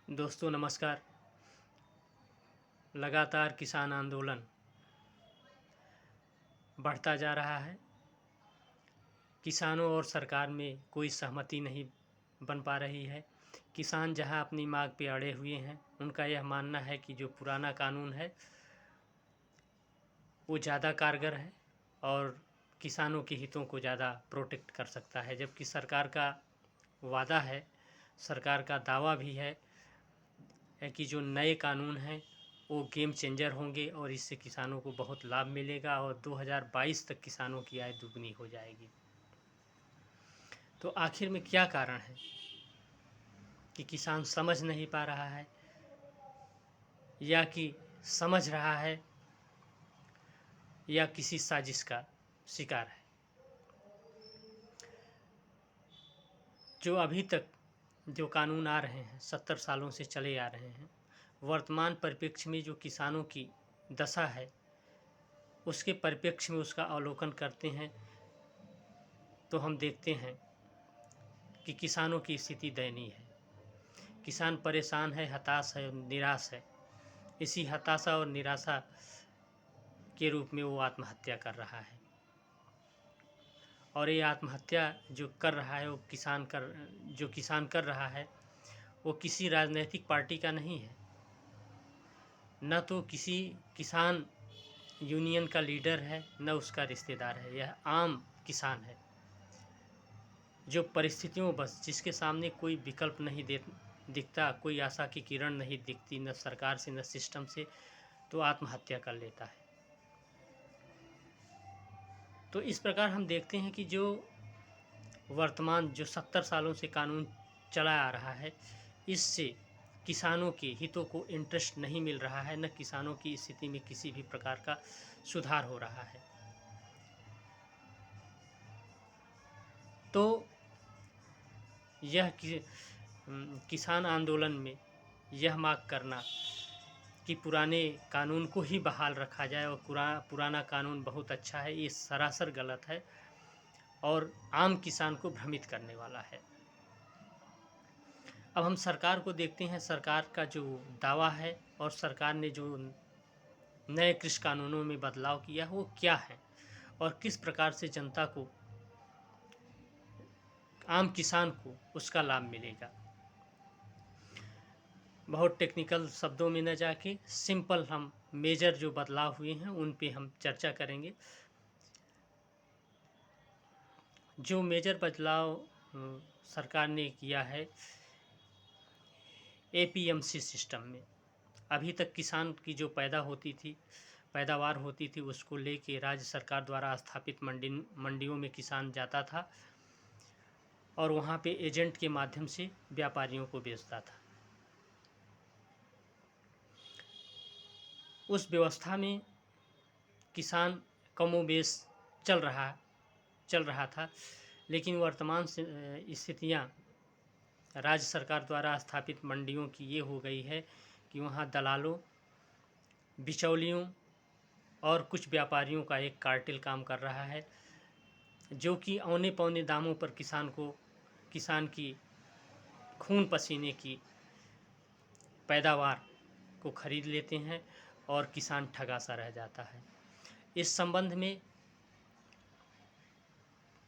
दोस्तों नमस्कार। लगातार किसान आंदोलन बढ़ता जा रहा है। किसानों और सरकार में कोई सहमति नहीं बन पा रही है। किसान जहां अपनी मांग पे अड़े हुए हैं, उनका यह मानना है कि जो पुराना कानून है वो ज़्यादा कारगर है और किसानों के हितों को ज़्यादा प्रोटेक्ट कर सकता है, जबकि सरकार का वादा है, सरकार का दावा भी है कि जो नए कानून हैं वो गेम चेंजर होंगे और इससे किसानों को बहुत लाभ मिलेगा और 2022 तक किसानों की आय दुगनी हो जाएगी। तो आखिर में क्या कारण है कि किसान समझ नहीं पा रहा है या कि समझ रहा है या किसी साजिश का शिकार है? जो अभी तक जो कानून आ रहे हैं 70 सालों से चले आ रहे हैं, वर्तमान परिप्रेक्ष्य में जो किसानों की दशा है उसके परिप्रेक्ष्य में उसका अवलोकन करते हैं तो हम देखते हैं कि किसानों की स्थिति दयनीय है। किसान परेशान है, हताश है, निराश है। इसी हताशा और निराशा के रूप में वो आत्महत्या कर रहा है और ये आत्महत्या जो कर रहा है वो किसान कर रहा है वो किसी राजनीतिक पार्टी का नहीं है, न तो किसी किसान यूनियन का लीडर है, न उसका रिश्तेदार है। यह आम किसान है जो परिस्थितियों बस जिसके सामने कोई विकल्प नहीं दिखता, कोई आशा की किरण नहीं दिखती, न सरकार से न सिस्टम से, तो आत्महत्या कर लेता है। तो इस प्रकार हम देखते हैं कि जो वर्तमान जो 70 सालों से कानून चला आ रहा है, इससे किसानों के हितों को इंटरेस्ट नहीं मिल रहा है, न किसानों की स्थिति में किसी भी प्रकार का सुधार हो रहा है। तो यह किसान आंदोलन में यह मांग करना कि पुराने कानून को ही बहाल रखा जाए और पुराना कानून बहुत अच्छा है, ये सरासर गलत है और आम किसान को भ्रमित करने वाला है। अब हम सरकार को देखते हैं, सरकार का जो दावा है और सरकार ने जो नए कृषि कानूनों में बदलाव किया वो क्या है और किस प्रकार से जनता को, आम किसान को उसका लाभ मिलेगा। बहुत टेक्निकल शब्दों में न जाके सिंपल हम मेजर जो बदलाव हुए हैं उन पे हम चर्चा करेंगे। जो मेजर बदलाव सरकार ने किया है एपीएमसी सिस्टम में, अभी तक किसान की जो पैदावार होती थी उसको लेके राज्य सरकार द्वारा स्थापित मंडियों में किसान जाता था और वहाँ पे एजेंट के माध्यम से व्यापारियों को बेचता था। उस व्यवस्था में किसान कमोबेश चल रहा था, लेकिन वर्तमान स्थितियाँ राज्य सरकार द्वारा स्थापित मंडियों की ये हो गई है कि वहाँ दलालों, बिचौलियों और कुछ व्यापारियों का एक कार्टेल काम कर रहा है, जो कि औने पौने दामों पर किसान की खून पसीने की पैदावार को खरीद लेते हैं और किसान ठगा सा रह जाता है। इस संबंध में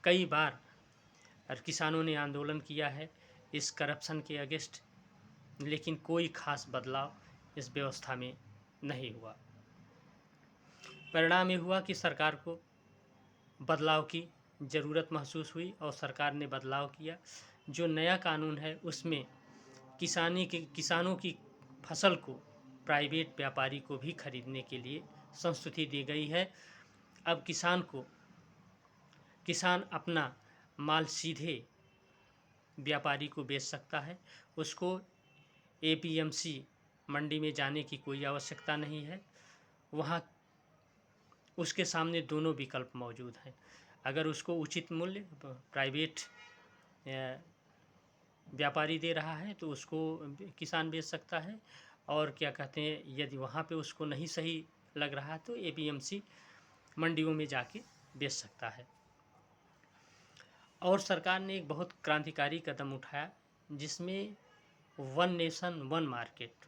कई बार किसानों ने आंदोलन किया है इस करप्शन के अगेंस्ट, लेकिन कोई खास बदलाव इस व्यवस्था में नहीं हुआ। परिणाम ये हुआ कि सरकार को बदलाव की ज़रूरत महसूस हुई और सरकार ने बदलाव किया। जो नया कानून है उसमें किसानों की फसल को प्राइवेट व्यापारी को भी खरीदने के लिए संस्तुति दी गई है। अब किसान अपना माल सीधे व्यापारी को बेच सकता है, उसको एपीएमसी मंडी में जाने की कोई आवश्यकता नहीं है। वहाँ उसके सामने दोनों विकल्प मौजूद हैं। अगर उसको उचित मूल्य प्राइवेट व्यापारी दे रहा है तो उसको किसान बेच सकता है, और क्या कहते हैं, यदि वहाँ पे उसको नहीं सही लग रहा तो एपीएमसी मंडियों में जाके बेच सकता है। और सरकार ने एक बहुत क्रांतिकारी कदम उठाया जिसमें वन नेशन वन मार्केट।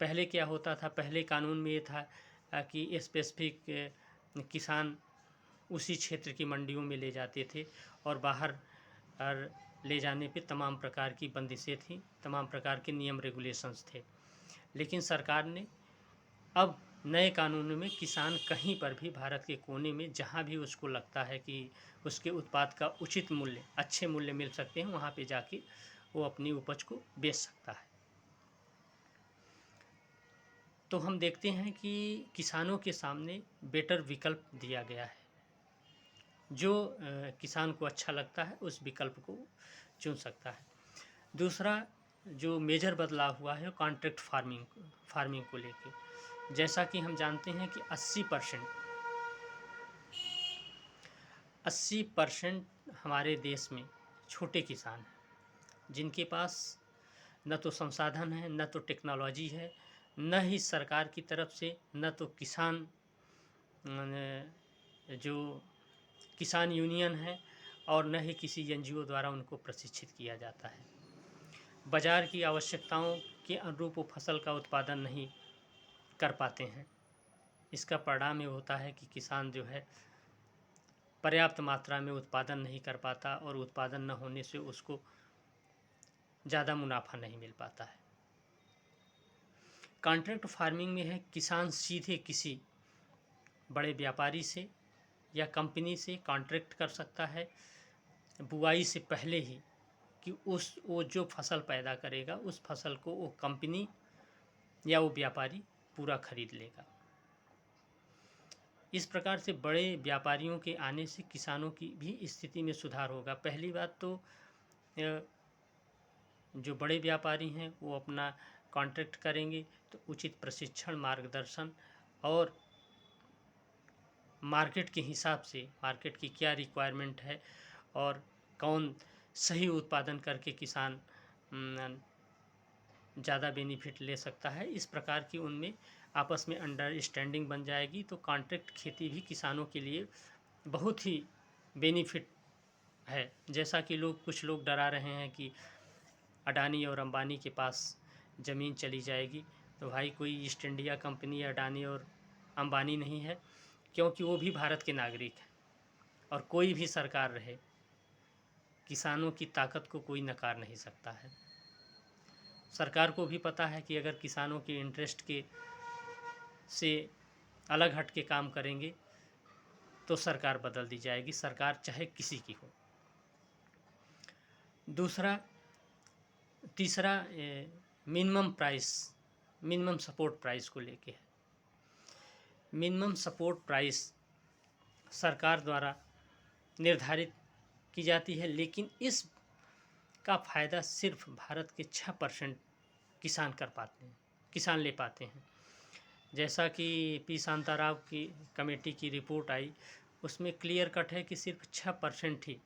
पहले क्या होता था, पहले कानून में ये था कि स्पेसिफिक किसान उसी क्षेत्र की मंडियों में ले जाते थे और बाहर ले जाने पे तमाम प्रकार की बंदिशें थीं, तमाम प्रकार के नियम रेगुलेशंस थे। लेकिन सरकार ने अब नए कानूनों में किसान कहीं पर भी भारत के कोने में जहाँ भी उसको लगता है कि उसके उत्पाद का उचित मूल्य, अच्छे मूल्य मिल सकते हैं, वहाँ पे जाके वो अपनी उपज को बेच सकता है। तो हम देखते हैं कि किसानों के सामने बेटर विकल्प दिया गया है। जो किसान को अच्छा लगता है उस विकल्प को चुन सकता है। दूसरा जो मेजर बदलाव हुआ है कॉन्ट्रैक्ट फार्मिंग को लेके। जैसा कि हम जानते हैं कि 80% हमारे देश में छोटे किसान हैं, जिनके पास न तो संसाधन है, न तो टेक्नोलॉजी है, न ही सरकार की तरफ से, न तो किसान जो किसान यूनियन है, और न ही किसी एनजीओ द्वारा उनको प्रशिक्षित किया जाता है। बाज़ार की आवश्यकताओं के अनुरूप वो फसल का उत्पादन नहीं कर पाते हैं। इसका परिणाम ये होता है कि किसान जो है पर्याप्त मात्रा में उत्पादन नहीं कर पाता और उत्पादन न होने से उसको ज़्यादा मुनाफा नहीं मिल पाता है। कॉन्ट्रैक्ट फार्मिंग में है किसान सीधे किसी बड़े व्यापारी से या कंपनी से कॉन्ट्रैक्ट कर सकता है बुआई से पहले ही कि वो जो फसल पैदा करेगा उस फसल को वो कंपनी या वो व्यापारी पूरा खरीद लेगा। इस प्रकार से बड़े व्यापारियों के आने से किसानों की भी स्थिति में सुधार होगा। पहली बात तो जो बड़े व्यापारी हैं वो अपना कॉन्ट्रैक्ट करेंगे तो उचित प्रशिक्षण, मार्गदर्शन और मार्केट के हिसाब से मार्केट की क्या रिक्वायरमेंट है और कौन सही उत्पादन करके किसान ज़्यादा बेनिफिट ले सकता है, इस प्रकार की उनमें आपस में अंडरस्टैंडिंग बन जाएगी। तो कॉन्ट्रैक्ट खेती भी किसानों के लिए बहुत ही बेनिफिट है। जैसा कि कुछ लोग डरा रहे हैं कि अडानी और अंबानी के पास ज़मीन चली जाएगी, तो भाई कोई ईस्ट इंडिया कंपनी अडानी और अंबानी नहीं है, क्योंकि वो भी भारत के नागरिक हैं और कोई भी सरकार रहे किसानों की ताकत को कोई नकार नहीं सकता है। सरकार को भी पता है कि अगर किसानों के इंटरेस्ट के से अलग हट के काम करेंगे तो सरकार बदल दी जाएगी, सरकार चाहे किसी की हो। तीसरा मिनिमम सपोर्ट प्राइस को लेके है। मिनिमम सपोर्ट प्राइस सरकार द्वारा निर्धारित की जाती है, लेकिन इस का फ़ायदा सिर्फ भारत के 6% किसान ले पाते हैं। जैसा कि पी शांताराव की कमेटी की रिपोर्ट आई, उसमें क्लियर कट है कि सिर्फ 6% ही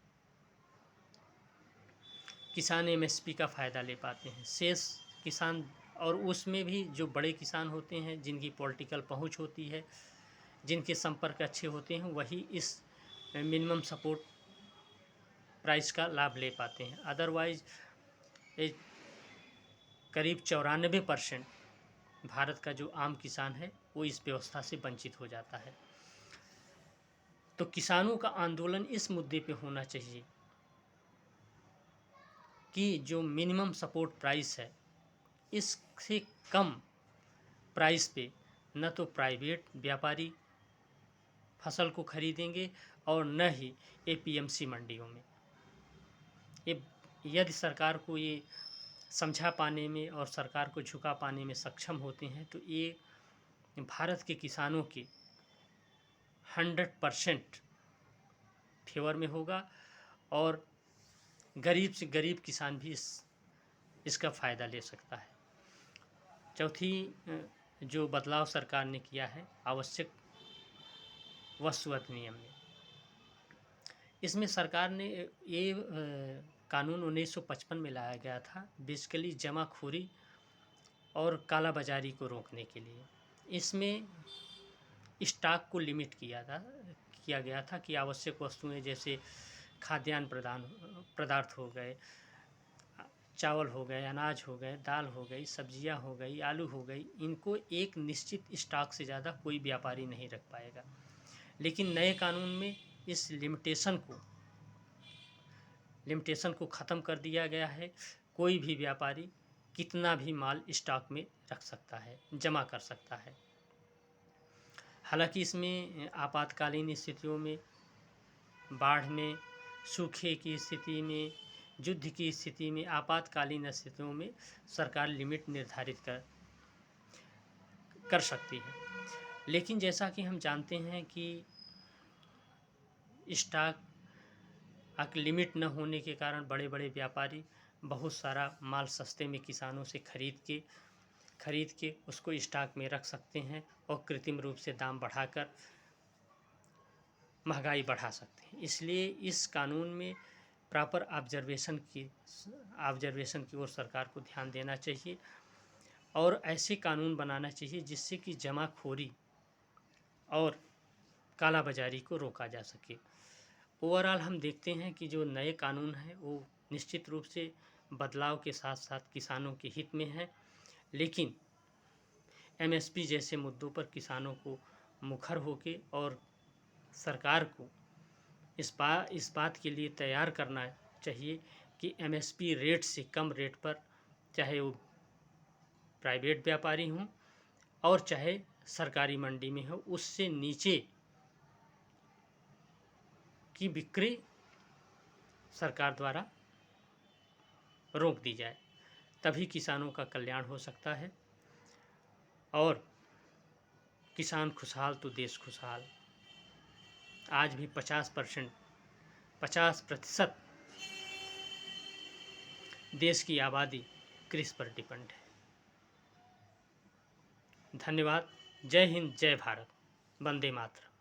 किसान एमएसपी का फ़ायदा ले पाते हैं। शेष किसान, और उसमें भी जो बड़े किसान होते हैं, जिनकी पॉलिटिकल पहुंच होती है, जिनके संपर्क अच्छे होते हैं, वही इस मिनिमम सपोर्ट प्राइस का लाभ ले पाते हैं। अदरवाइज करीब 94% भारत का जो आम किसान है वो इस व्यवस्था से वंचित हो जाता है। तो किसानों का आंदोलन इस मुद्दे पे होना चाहिए कि जो मिनिमम सपोर्ट प्राइस है इससे कम प्राइस पे न तो प्राइवेट व्यापारी फसल को खरीदेंगे और न ही एपीएमसी मंडियों में। यदि सरकार को ये समझा पाने में और सरकार को झुका पाने में सक्षम होते हैं तो ये भारत के किसानों के 100% फेवर में होगा और गरीब से गरीब किसान भी इसका फ़ायदा ले सकता है। चौथी जो बदलाव सरकार ने किया है आवश्यक वस्तु अधिनियम में, इसमें सरकार ने ये कानून 1955 में लाया गया था, बेसिकली जमाखोरी और कालाबाजारी को रोकने के लिए। इसमें स्टॉक को लिमिट किया गया था कि आवश्यक वस्तुएं जैसे खाद्यान्न पदार्थ हो गए, चावल हो गए, अनाज हो गए, दाल हो गई, सब्जियां हो गई, आलू हो गई, इनको एक निश्चित स्टॉक से ज़्यादा कोई व्यापारी नहीं रख पाएगा। लेकिन नए कानून में इस लिमिटेशन को ख़त्म कर दिया गया है। कोई भी व्यापारी कितना भी माल स्टॉक में रख सकता है, जमा कर सकता है। हालांकि इसमें आपातकालीन स्थितियों में, बाढ़ में, सूखे की स्थिति में, युद्ध की स्थिति में, आपातकालीन स्थितियों में सरकार लिमिट निर्धारित कर सकती है। लेकिन जैसा कि हम जानते हैं कि स्टॉक लिमिट न होने के कारण बड़े बड़े व्यापारी बहुत सारा माल सस्ते में किसानों से खरीद के उसको स्टॉक में रख सकते हैं और कृत्रिम रूप से दाम बढ़ाकर महंगाई बढ़ा सकते हैं। इसलिए इस कानून में प्रॉपर ऑब्जर्वेशन की ओर सरकार को ध्यान देना चाहिए और ऐसे कानून बनाना चाहिए जिससे कि जमाखोरी और कालाबाजारी को रोका जा सके। ओवरऑल हम देखते हैं कि जो नए कानून हैं वो निश्चित रूप से बदलाव के साथ साथ किसानों के हित में है, लेकिन एमएसपी जैसे मुद्दों पर किसानों को मुखर होके और सरकार को इस बात के लिए तैयार करना चाहिए कि एमएसपी रेट से कम रेट पर, चाहे वो प्राइवेट व्यापारी हों और चाहे सरकारी मंडी में हो, उससे नीचे की बिक्री सरकार द्वारा रोक दी जाए। तभी किसानों का कल्याण हो सकता है और किसान खुशहाल तो देश खुशहाल। आज भी 50% देश की आबादी कृषि पर डिपेंड है। धन्यवाद। जय हिंद, जय भारत, वंदे मातरम।